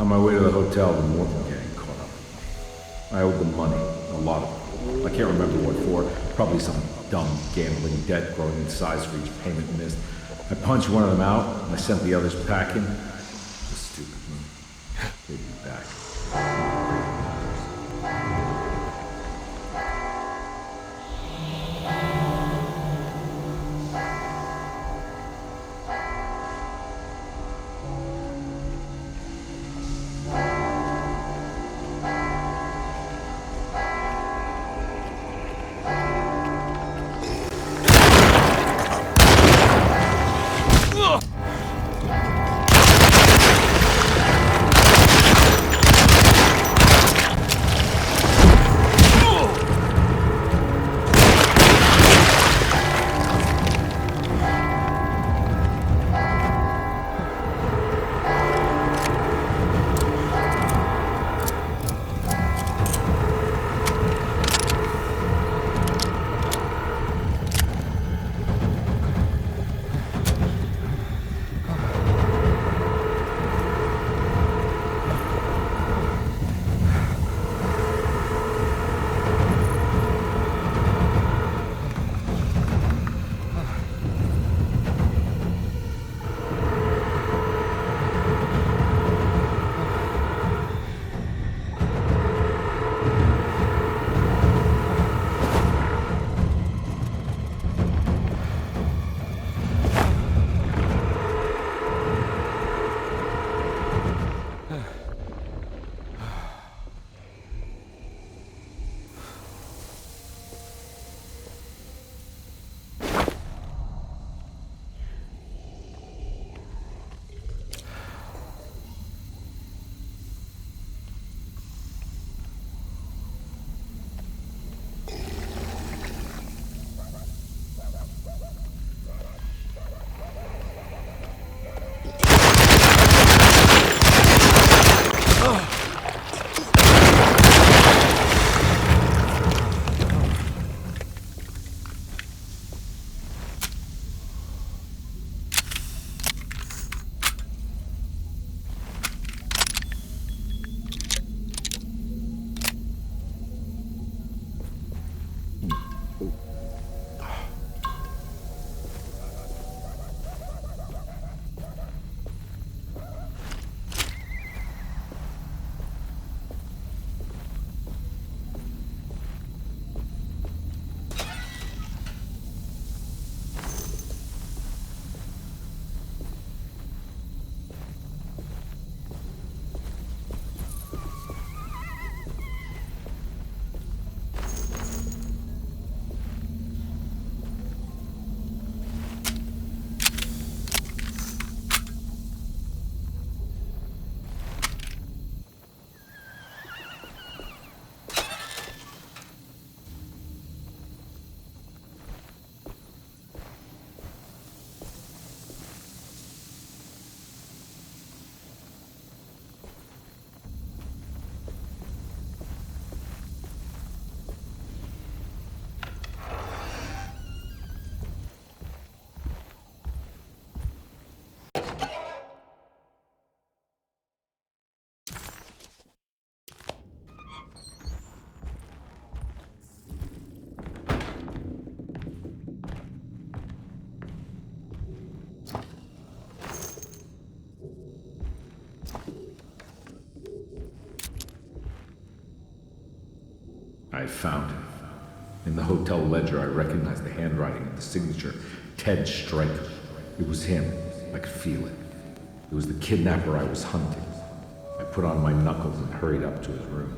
On my way to the hotel, the Morgan gang caught up. I owed them money, a lot of it. I can't remember what for. Probably some dumb gambling debt growing in size for each payment missed. I punched one of them out, and I sent the others packing. It was a stupid move. They'd be back. I found it. In the hotel ledger, I recognized the handwriting of the signature, Ted Stryker. It was him. I could feel it. It was the kidnapper I was hunting. I put on my knuckles and hurried up to his room.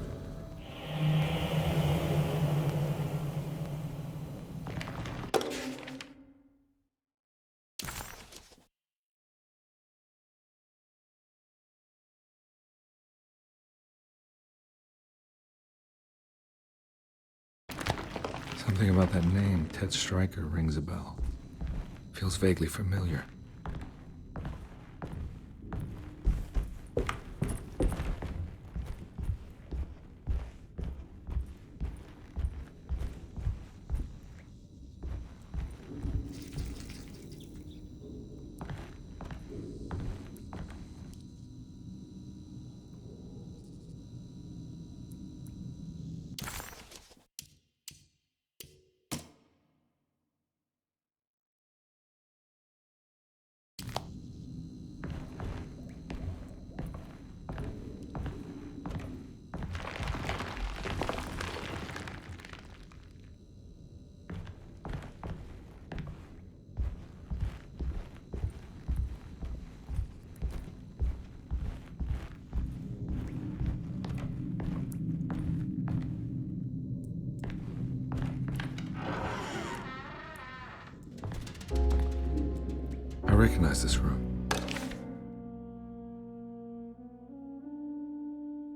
Something about that name, Ted Stryker, rings a bell. Feels vaguely familiar. recognize this room.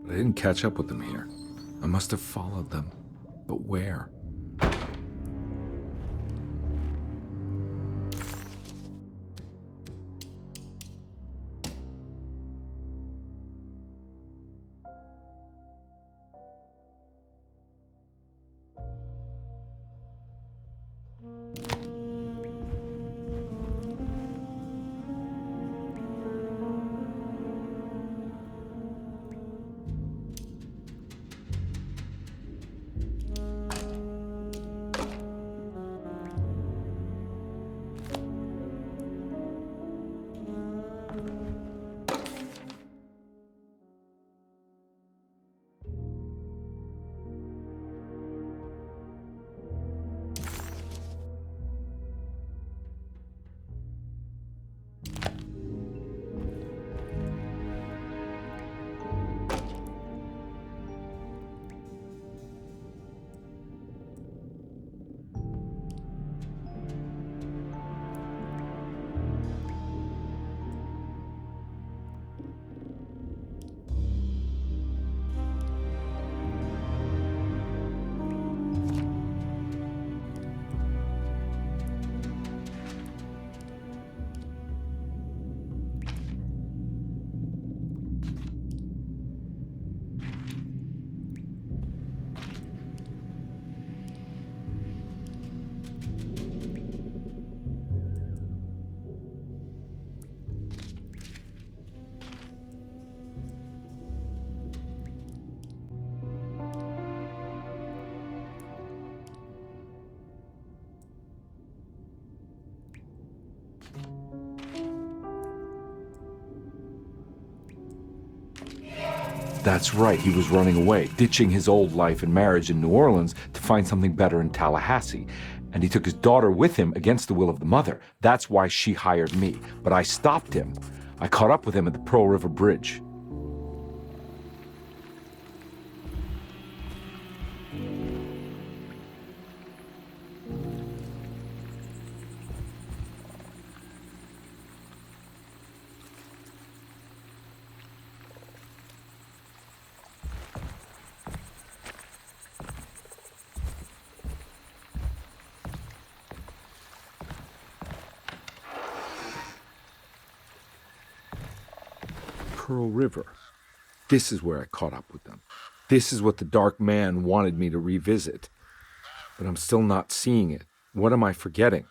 But I didn't catch up with them here. I must have followed them. But where? That's right, he was running away, ditching his old life and marriage in New Orleans to find something better in Tallahassee. And he took his daughter with him against the will of the mother. That's why she hired me. But I stopped him. I caught up with him at the Pearl River Bridge. Pearl River. This is where I caught up with them. This is what the Dark Man wanted me to revisit. But I'm still not seeing it. What am I forgetting?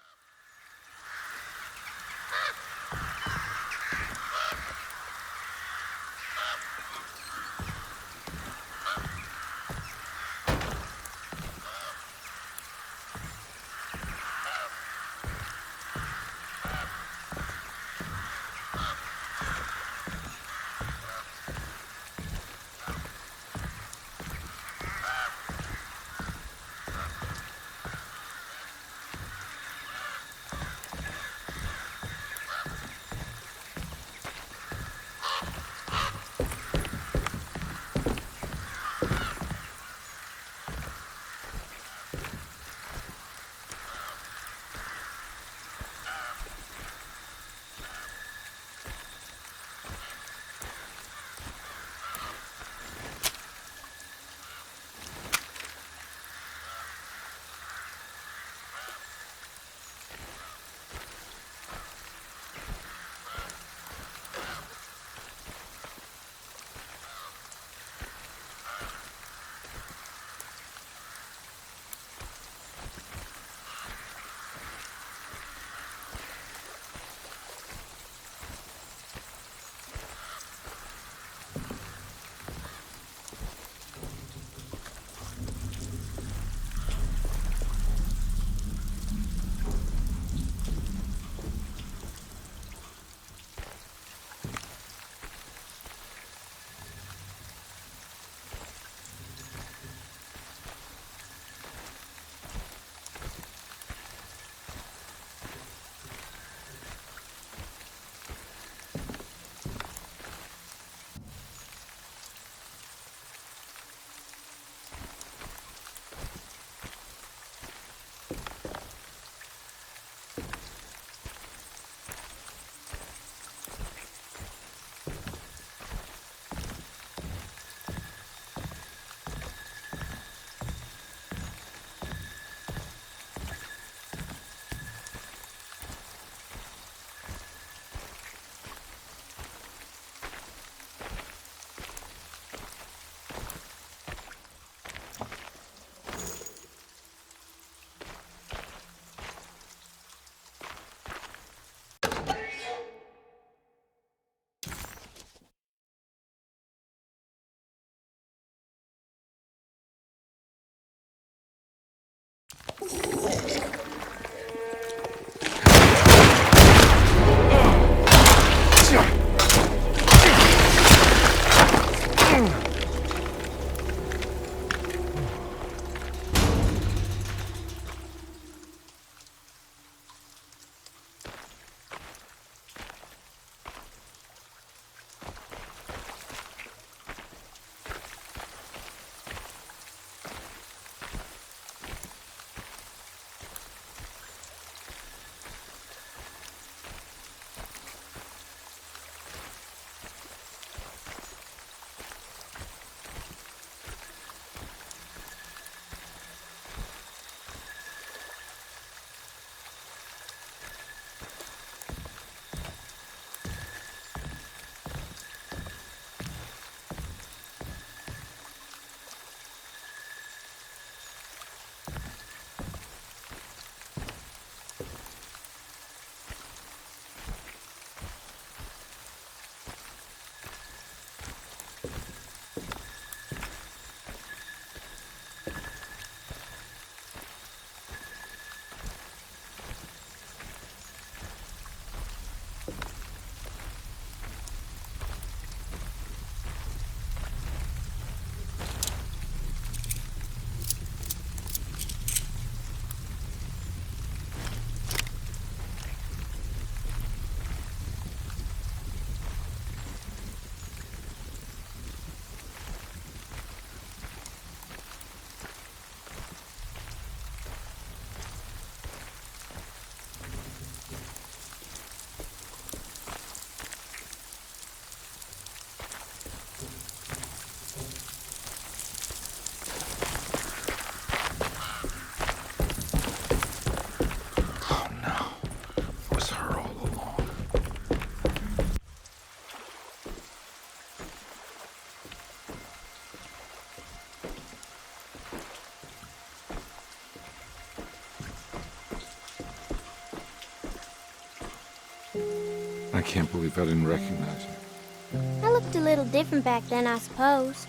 I can't believe I didn't recognize you. I looked a little different back then, I suppose.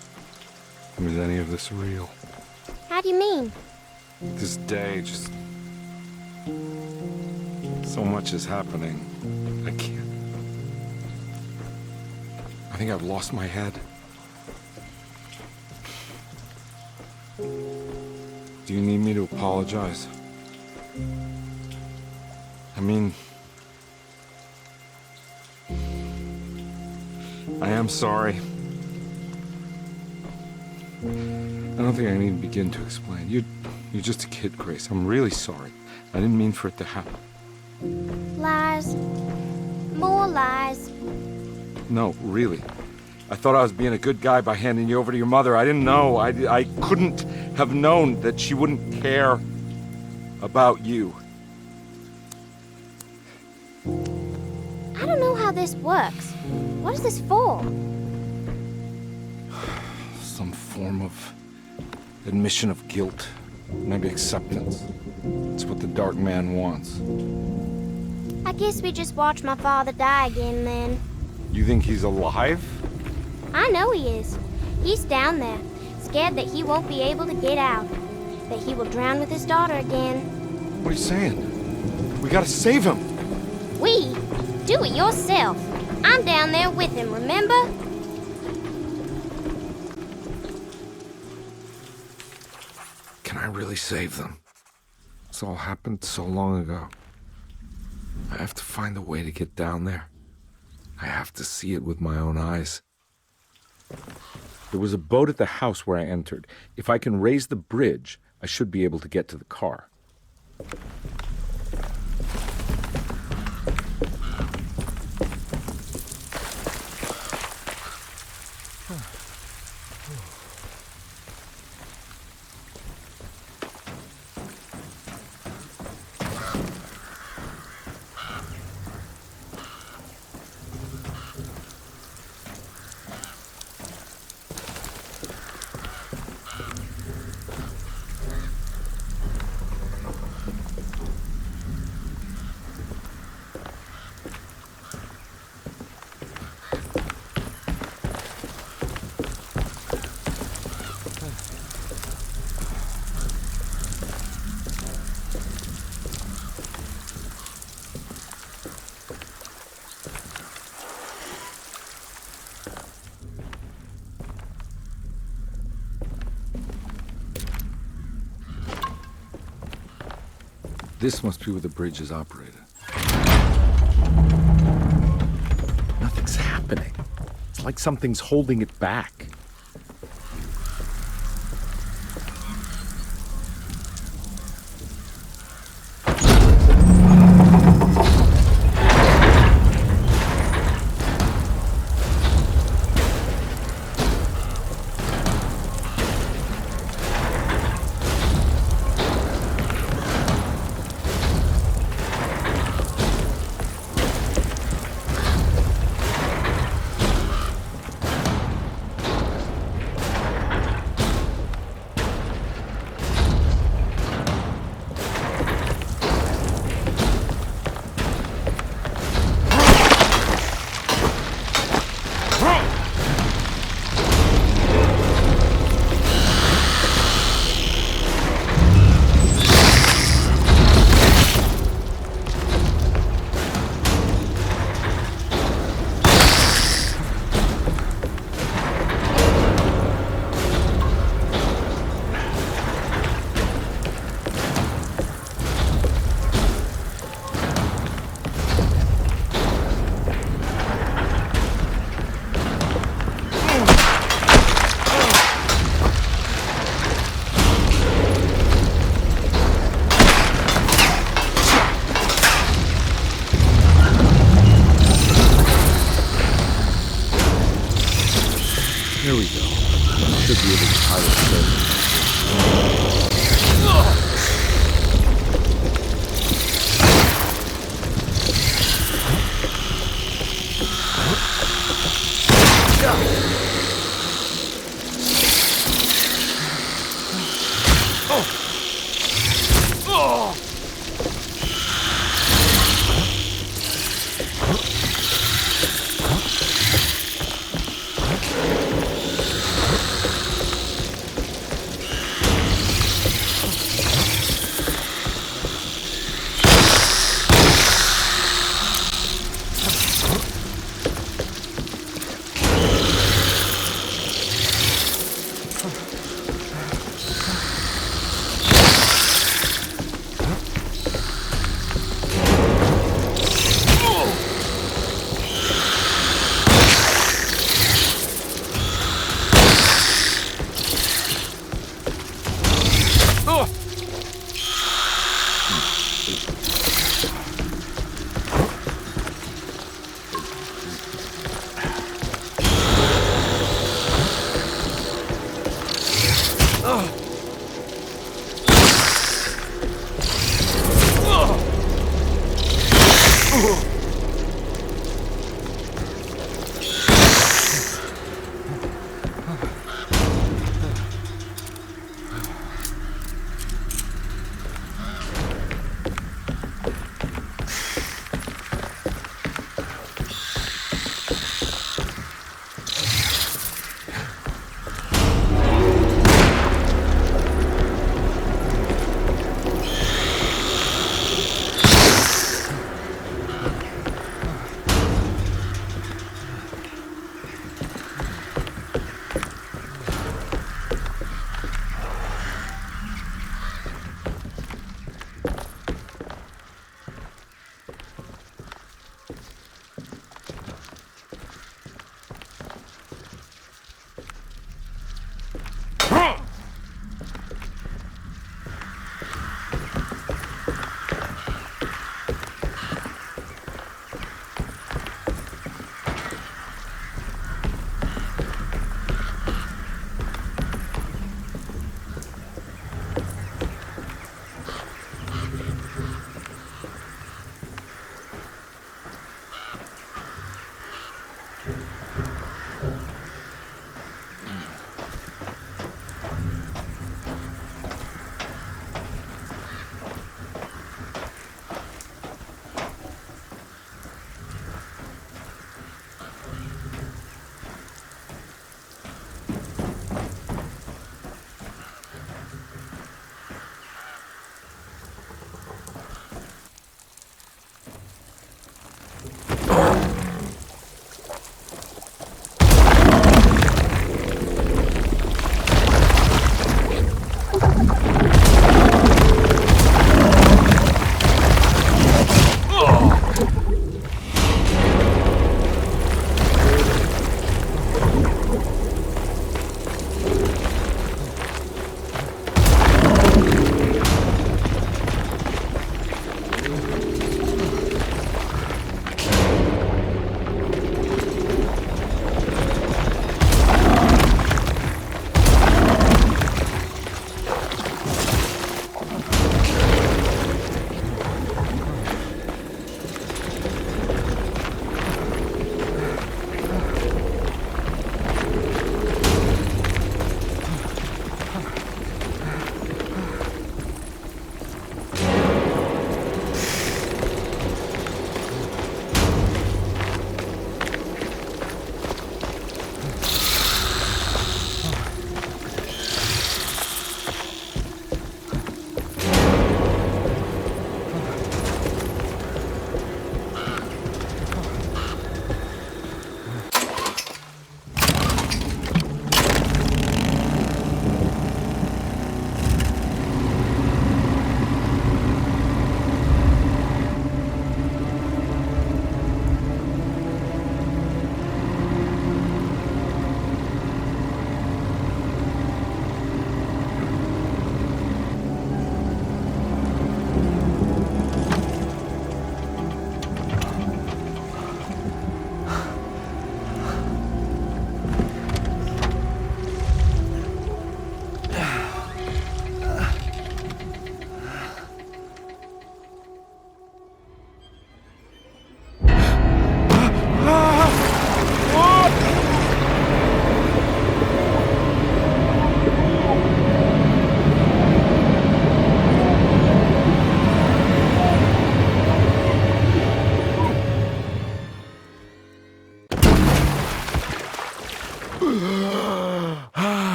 Was any of this real? How do you mean? This day, just... so much is happening. I can't... I think I've lost my head. Do you need me to apologize? I mean... I am sorry. I don't think I need to begin to explain. You're just a kid, Grace. I'm really sorry. I didn't mean for it to happen. Lies. More lies. No, really. I thought I was being a good guy by handing you over to your mother. I didn't know. I couldn't have known that she wouldn't care about you. I don't know how this works. What is this for? Some form of admission of guilt. Maybe acceptance. It's what the Dark Man wants. I guess we just watch my father die again then. You think he's alive? I know he is. He's down there, scared that he won't be able to get out. That he will drown with his daughter again. What are you saying? We gotta save him! We? Do it yourself. I'm down there with him, remember? Can I really save them? This all happened so long ago. I have to find a way to get down there. I have to see it with my own eyes. There was a boat at the house where I entered. If I can raise the bridge, I should be able to get to the car. This must be where the bridge is operated. Nothing's happening. It's like something's holding it back. Here we go. Should be able to tie it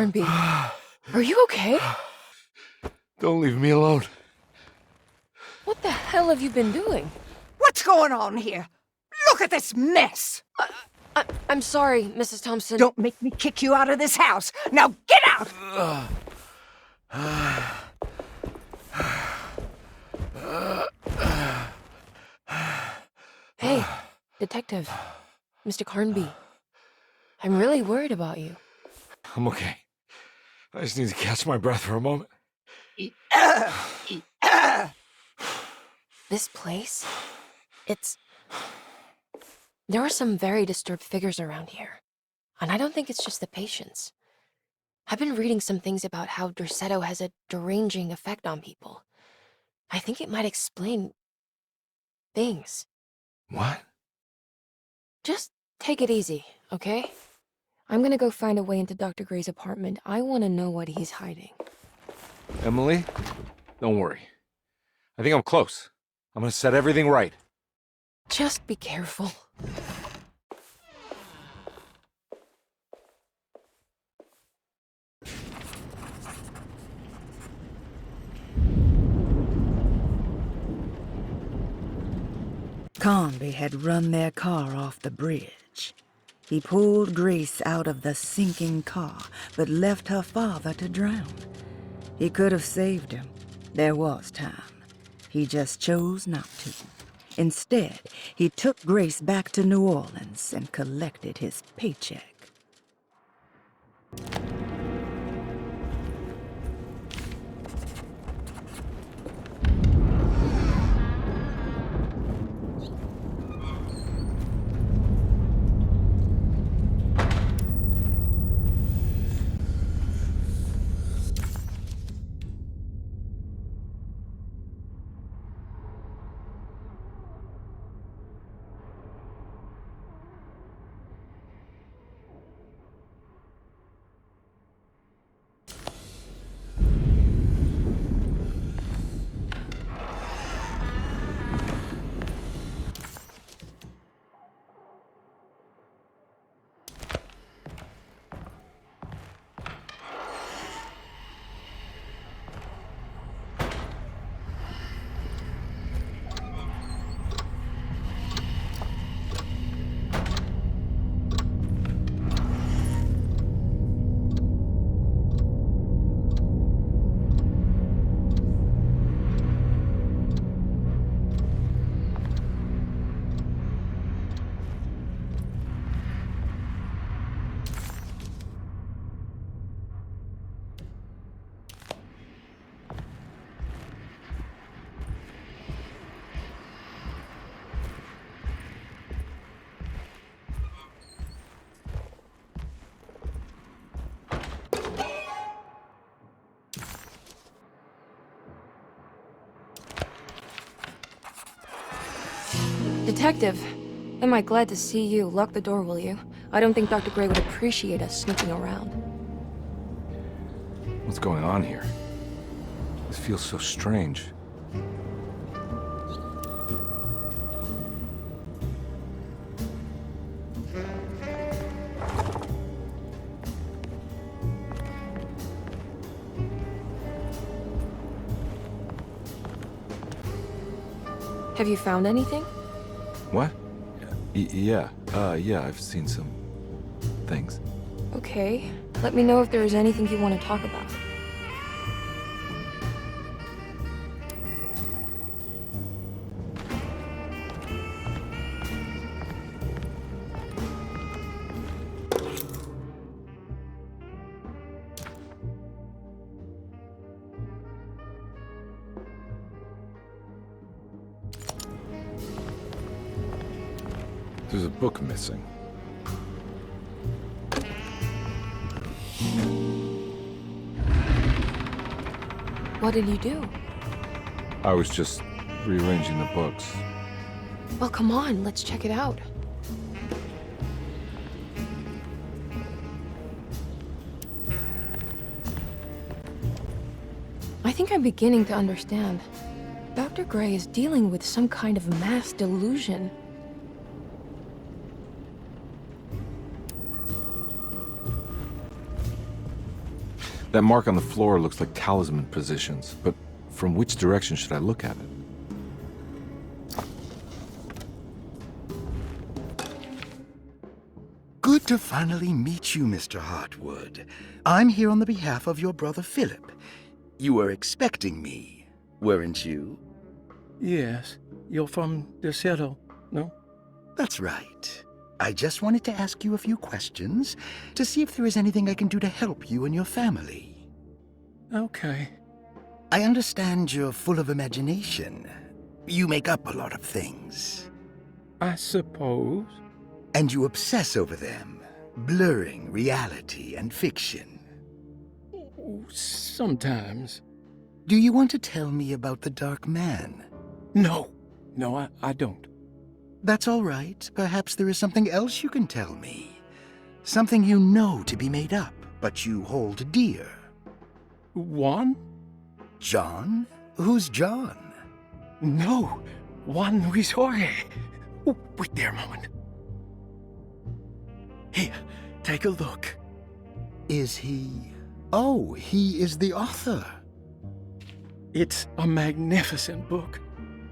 Carnby, are you okay? Don't leave me alone. What the hell have you been doing? What's going on here? Look at this mess! I'm sorry, Mrs. Thompson. Don't make me kick you out of this house! Now get out! Hey, Detective. Mr. Carnby. I'm really worried about you. I'm okay. I just need to catch my breath for a moment. This place? There are some very disturbed figures around here. And I don't think it's just the patients. I've been reading some things about how Derceto has a deranging effect on people. I think it might explain things. What? Just take it easy, okay? I'm gonna go find a way into Dr. Gray's apartment. I want to know what he's hiding. Emily, don't worry. I think I'm close. I'm gonna set everything right. Just be careful. Carnby had run their car off the bridge. He pulled Grace out of the sinking car, but left her father to drown. He could have saved him. There was time. He just chose not to. Instead, he took Grace back to New Orleans and collected his paycheck. Detective, am I glad to see you? Lock the door, will you? I don't think Dr. Gray would appreciate us snooping around. What's going on here? This feels so strange. Have you found anything? What? Yeah, I've seen some things. Okay. Let me know if there is anything you want to talk about. There's a book missing. What did you do? I was just rearranging the books. Well, come on, let's check it out. I think I'm beginning to understand. Dr. Gray is dealing with some kind of mass delusion. That mark on the floor looks like talisman positions, but from which direction should I look at it? Good to finally meet you, Mr. Hartwood. I'm here on the behalf of your brother Philip. You were expecting me, weren't you? Yes. You're from Derceto, no? That's right. I just wanted to ask you a few questions to see if there is anything I can do to help you and your family. Okay. I understand you're full of imagination. You make up a lot of things. I suppose. And you obsess over them, blurring reality and fiction. Sometimes. Do you want to tell me about the Dark Man? No. No, I don't. That's all right. Perhaps there is something else you can tell me. Something you know to be made up, but you hold dear. Juan? John? Who's John? No. Juan Luis Jorge. Oh, wait there a moment. Here, take a look. Is he... Oh, he is the author. It's a magnificent book.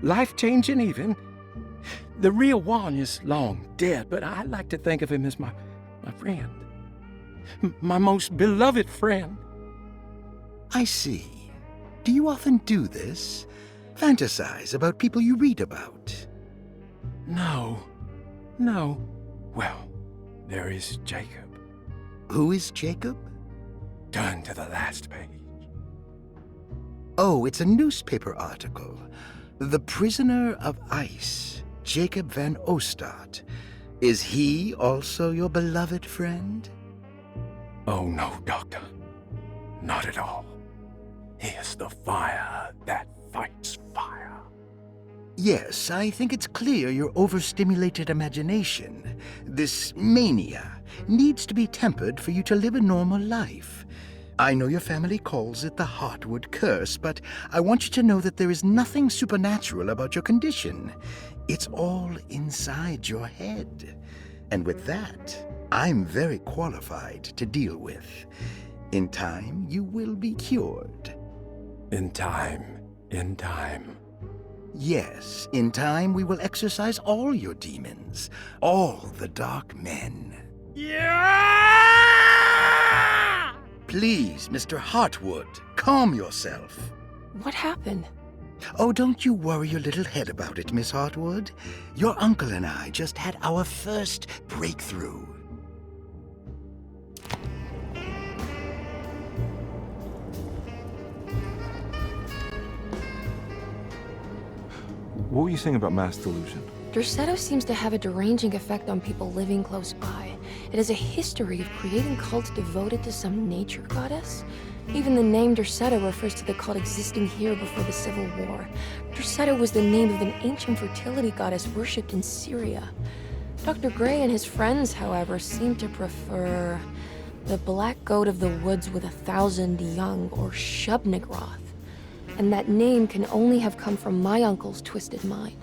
Life-changing even. The real Juan is long dead, but I like to think of him as my friend. My most beloved friend. I see. Do you often do this? Fantasize about people you read about? No. Well, there is Jacob. Who is Jacob? Turn to the last page. Oh, it's a newspaper article. The Prisoner of Ice, Jacob van Ostad. Is he also your beloved friend? Oh, no, Doctor. Not at all. He is the fire that fights fire. Yes, I think it's clear your overstimulated imagination, this mania, needs to be tempered for you to live a normal life. I know your family calls it the Hartwood curse, but I want you to know that there is nothing supernatural about your condition. It's all inside your head. And with that, I'm very qualified to deal with. In time, you will be cured. In time. Yes, in time we will exorcise all your demons, all the dark men. Yeah! Please, Mr. Hartwood, calm yourself. What happened? Oh, don't you worry your little head about it, Miss Hartwood. Your uncle and I just had our first breakthrough. What were you saying about mass delusion? Derceto seems to have a deranging effect on people living close by. It has a history of creating cults devoted to some nature goddess. Even the name Derceto refers to the cult existing here before the Civil War. Derceto was the name of an ancient fertility goddess worshipped in Syria. Dr. Gray and his friends, however, seem to prefer the black goat of the woods with 1,000 young, or Shub-Nigroth. And that name can only have come from my uncle's twisted mind.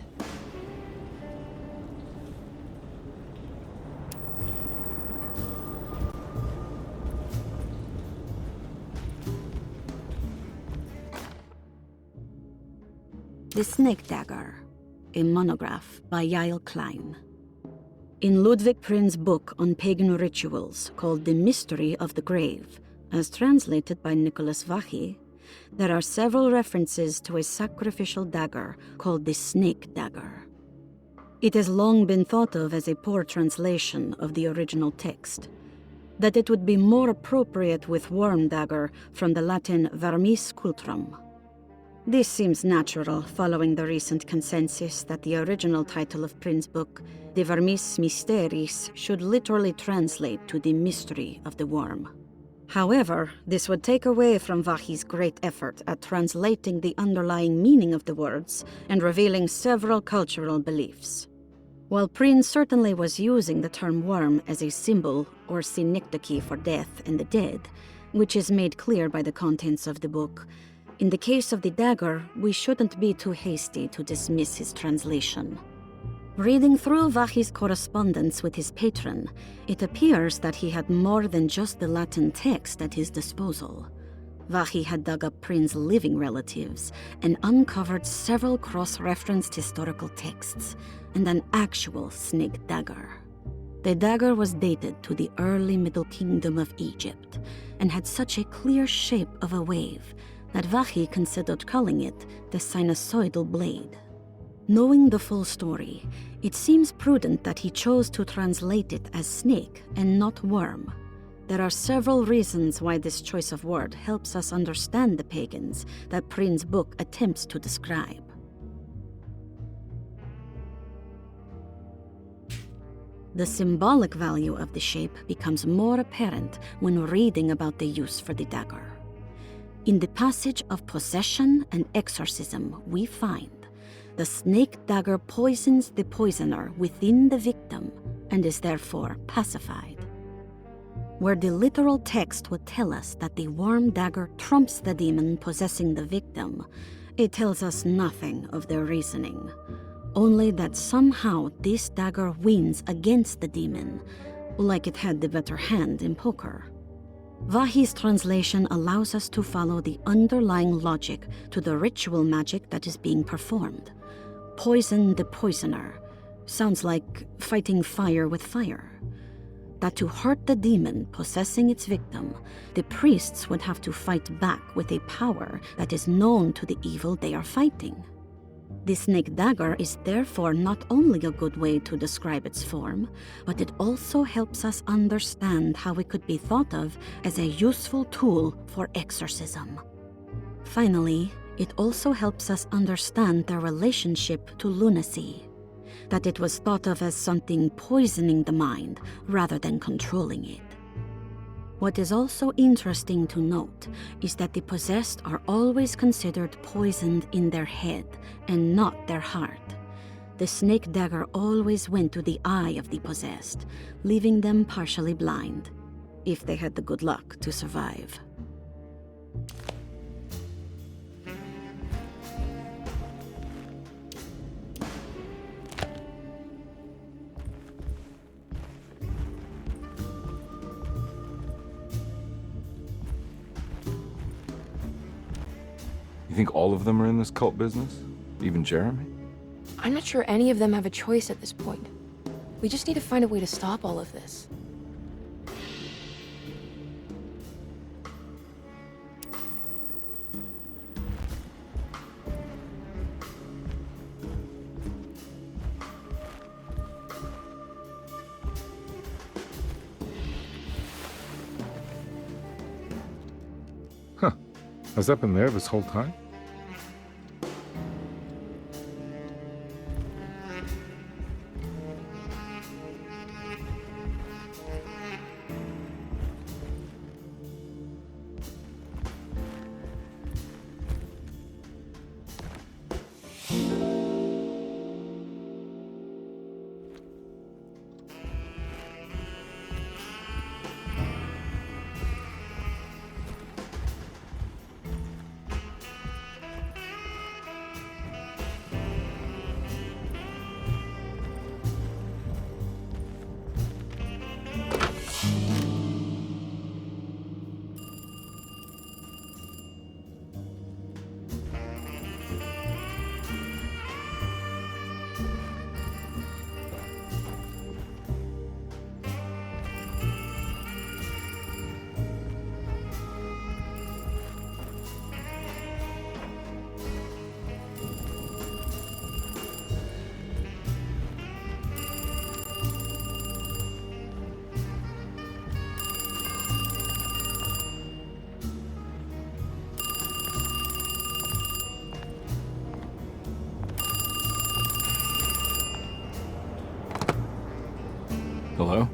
The Snake Dagger, a monograph by Yael Klein. In Ludwig Prin's book on pagan rituals called The Mystery of the Grave, as translated by Nicholas Vachy, there are several references to a sacrificial dagger called the Snake Dagger. It has long been thought of as a poor translation of the original text, that it would be more appropriate with worm dagger from the Latin vermis cultrum. This seems natural following the recent consensus that the original title of Prin's book, De Vermis Mysteris, should literally translate to the mystery of the worm. However, this would take away from Vachy's great effort at translating the underlying meaning of the words and revealing several cultural beliefs. While Prin certainly was using the term worm as a symbol or synecdoche for death and the dead, which is made clear by the contents of the book, in the case of the dagger, we shouldn't be too hasty to dismiss his translation. Reading through Vachy's correspondence with his patron, it appears that he had more than just the Latin text at his disposal. Vahi had dug up Prin's living relatives and uncovered several cross-referenced historical texts and an actual snake dagger. The dagger was dated to the early Middle Kingdom of Egypt and had such a clear shape of a wave that Vahi considered calling it the sinusoidal blade. Knowing the full story, it seems prudent that he chose to translate it as snake and not worm. There are several reasons why this choice of word helps us understand the pagans that Prin's book attempts to describe. The symbolic value of the shape becomes more apparent when reading about the use for the dagger. In the passage of possession and exorcism, we find the snake dagger poisons the poisoner within the victim and is therefore pacified. Where the literal text would tell us that the worm dagger trumps the demon possessing the victim, it tells us nothing of their reasoning, only that somehow this dagger wins against the demon, like it had the better hand in poker. Vahi's translation allows us to follow the underlying logic to the ritual magic that is being performed. Poison the poisoner sounds like fighting fire with fire. That to hurt the demon possessing its victim, the priests would have to fight back with a power that is known to the evil they are fighting. The snake dagger is therefore not only a good way to describe its form, but it also helps us understand how it could be thought of as a useful tool for exorcism. Finally, it also helps us understand their relationship to lunacy, that it was thought of as something poisoning the mind rather than controlling it. What is also interesting to note is that the possessed are always considered poisoned in their head and not their heart. The snake dagger always went to the eye of the possessed, leaving them partially blind, if they had the good luck to survive. You think all of them are in this cult business? Even Jeremy? I'm not sure any of them have a choice at this point. We just need to find a way to stop all of this. Huh. Has that been there this whole time? Hello?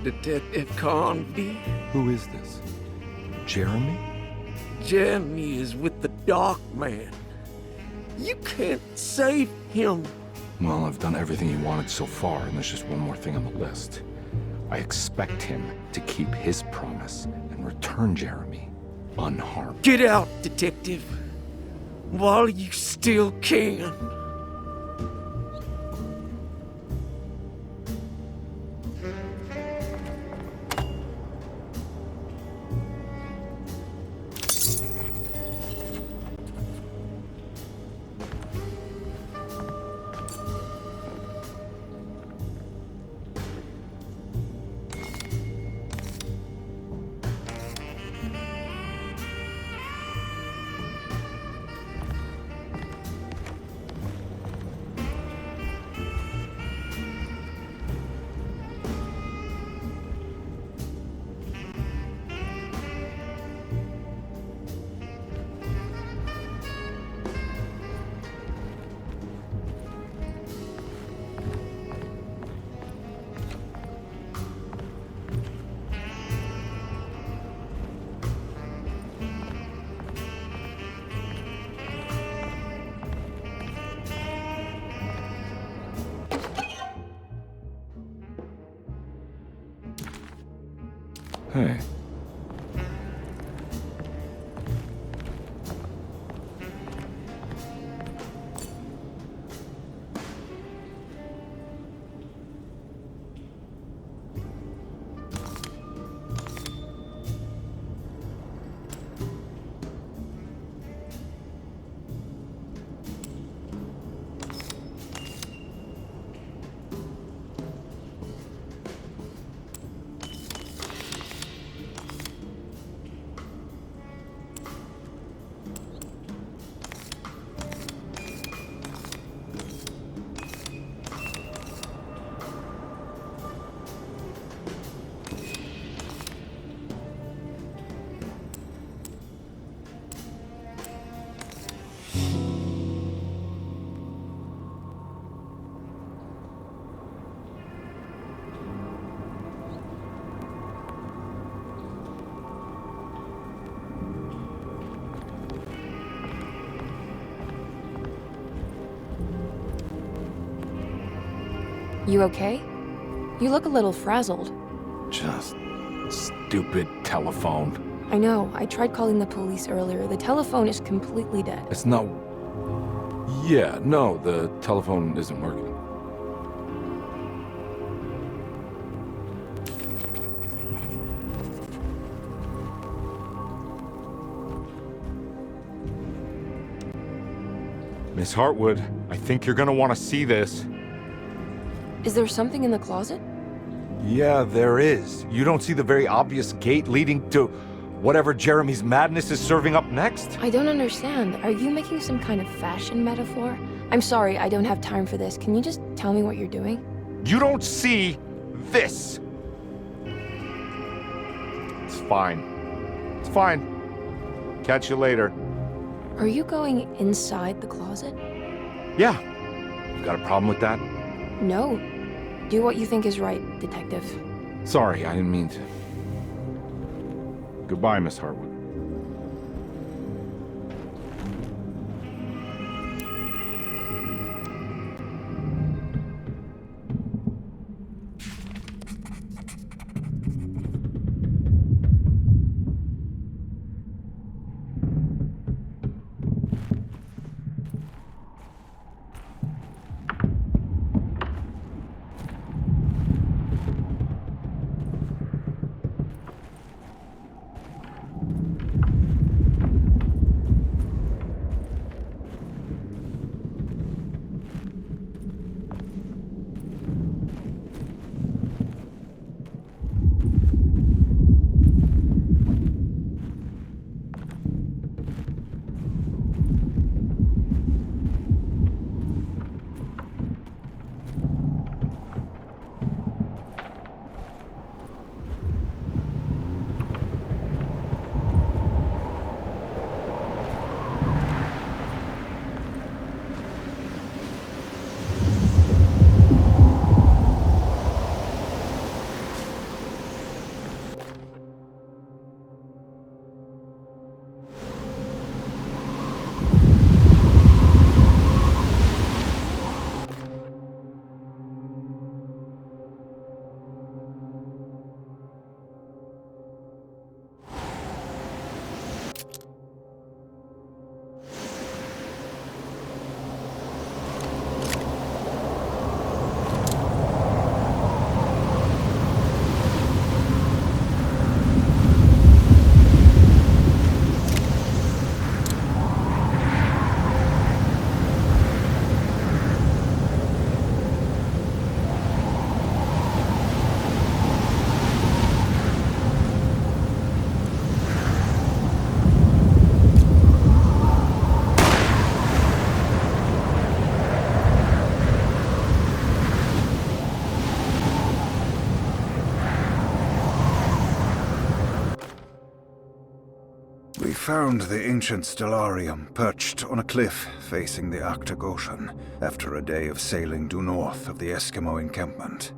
Detective Carnby. Who is this? Jeremy? Jeremy is with the Dark Man. You can't save him. Well, I've done everything he wanted so far, and there's just one more thing on the list. I expect him to keep his promise and return Jeremy unharmed. Get out, Detective, while you still can. Hey. You okay? You look a little frazzled. Just stupid telephone. I know. I tried calling the police earlier. The telephone is completely dead. It's not... Yeah, no, the telephone isn't working. Miss Hartwood, I think you're gonna want to see this. Is there something in the closet? Yeah, there is. You don't see the very obvious gate leading to whatever Jeremy's madness is serving up next? I don't understand. Are you making some kind of fashion metaphor? I'm sorry, I don't have time for this. Can you just tell me what you're doing? You don't see this. It's fine. It's fine. Catch you later. Are you going inside the closet? Yeah. You got a problem with that? No. Do what you think is right, Detective. Sorry, I didn't mean to. Goodbye, Miss Hartwood. We found the ancient Stellarium perched on a cliff facing the Arctic Ocean after a day of sailing due north of the Eskimo encampment.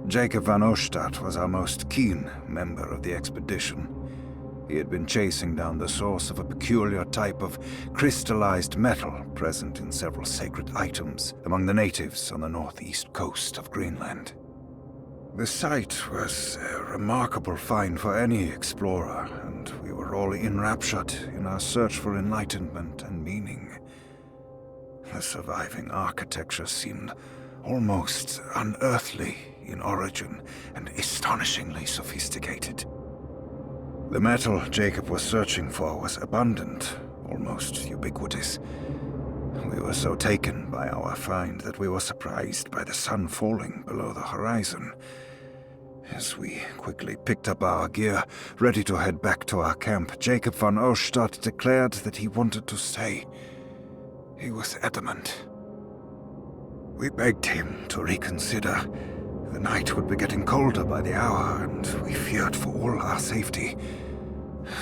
Jacob van Oostad was our most keen member of the expedition. He had been chasing down the source of a peculiar type of crystallized metal present in several sacred items among the natives on the northeast coast of Greenland. The site was a remarkable find for any explorer, and we were all enraptured in our search for enlightenment and meaning. The surviving architecture seemed almost unearthly in origin and astonishingly sophisticated. The metal Jacob was searching for was abundant, almost ubiquitous. We were so taken by our find that we were surprised by the sun falling below the horizon. As we quickly picked up our gear, ready to head back to our camp, Jacob von Ostadt declared that he wanted to stay. He was adamant. We begged him to reconsider. The night would be getting colder by the hour, and we feared for all our safety.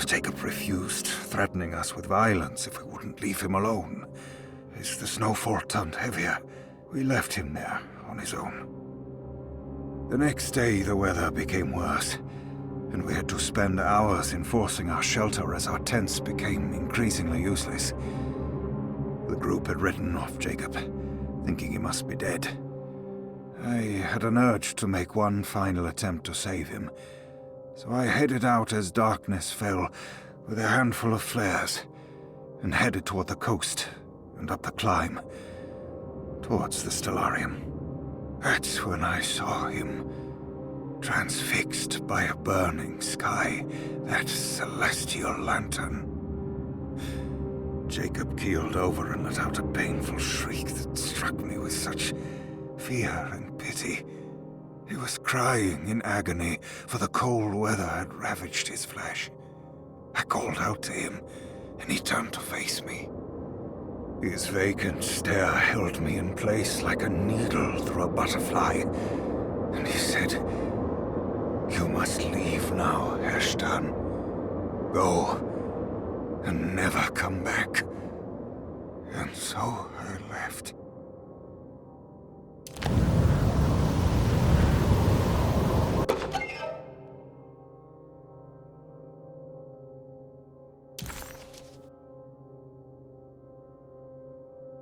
Jacob refused, threatening us with violence if we wouldn't leave him alone. As the snowfall turned heavier, we left him there on his own. The next day, the weather became worse, and we had to spend hours enforcing our shelter as our tents became increasingly useless. The group had written off Jacob, thinking he must be dead. I had an urge to make one final attempt to save him, so I headed out as darkness fell with a handful of flares and headed toward the coast and up the climb, towards the Stellarium. That's when I saw him, transfixed by a burning sky, that celestial lantern. Jacob keeled over and let out a painful shriek that struck me with such fear and pity. He was crying in agony, for the cold weather had ravaged his flesh. I called out to him, and he turned to face me. His vacant stare held me in place like a needle through a butterfly, and he said, "You must leave now, Herr Stern. Go, and never come back." And so I left.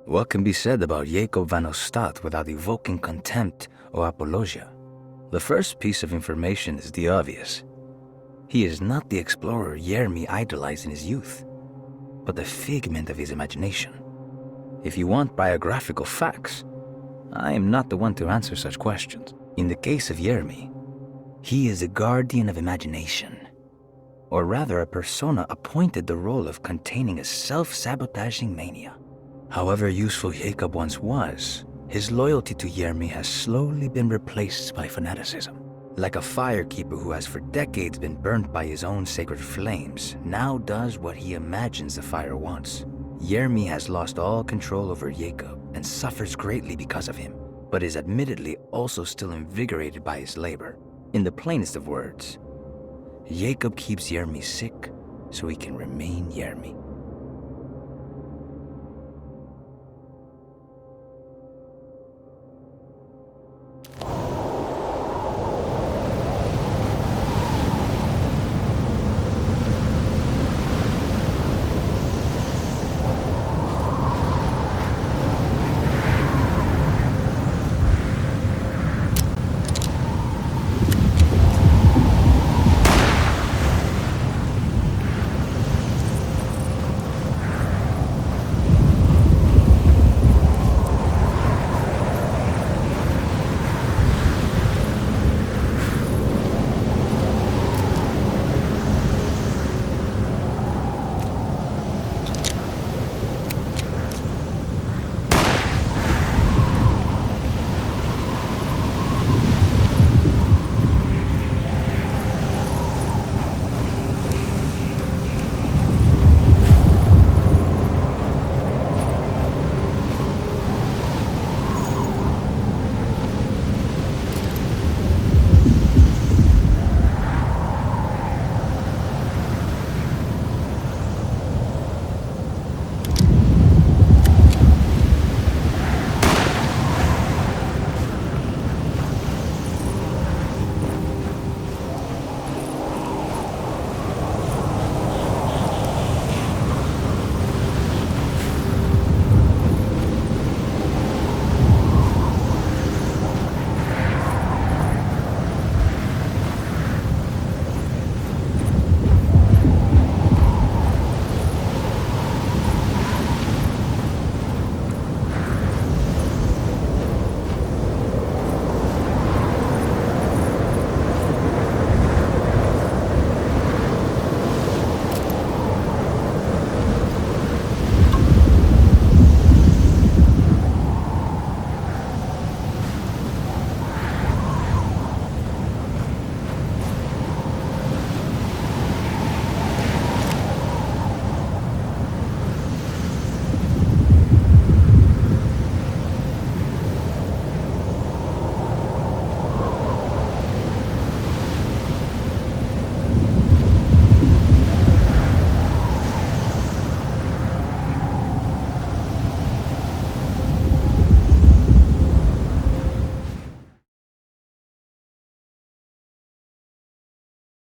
What can be said about Jacob van Ostadt without evoking contempt or apologia? The first piece of information is the obvious. He is not the explorer Jeremy idolized in his youth, but the figment of his imagination. If you want biographical facts, I am not the one to answer such questions. In the case of Jeremy, he is a guardian of imagination, or rather a persona appointed the role of containing a self-sabotaging mania. However useful Jacob once was, his loyalty to Jeremy has slowly been replaced by fanaticism. Like a firekeeper who has for decades been burnt by his own sacred flames, now does what he imagines the fire wants. Jeremy has lost all control over Jacob and suffers greatly because of him, but is admittedly also still invigorated by his labor. In the plainest of words, Jacob keeps Jeremy sick so he can remain Jeremy.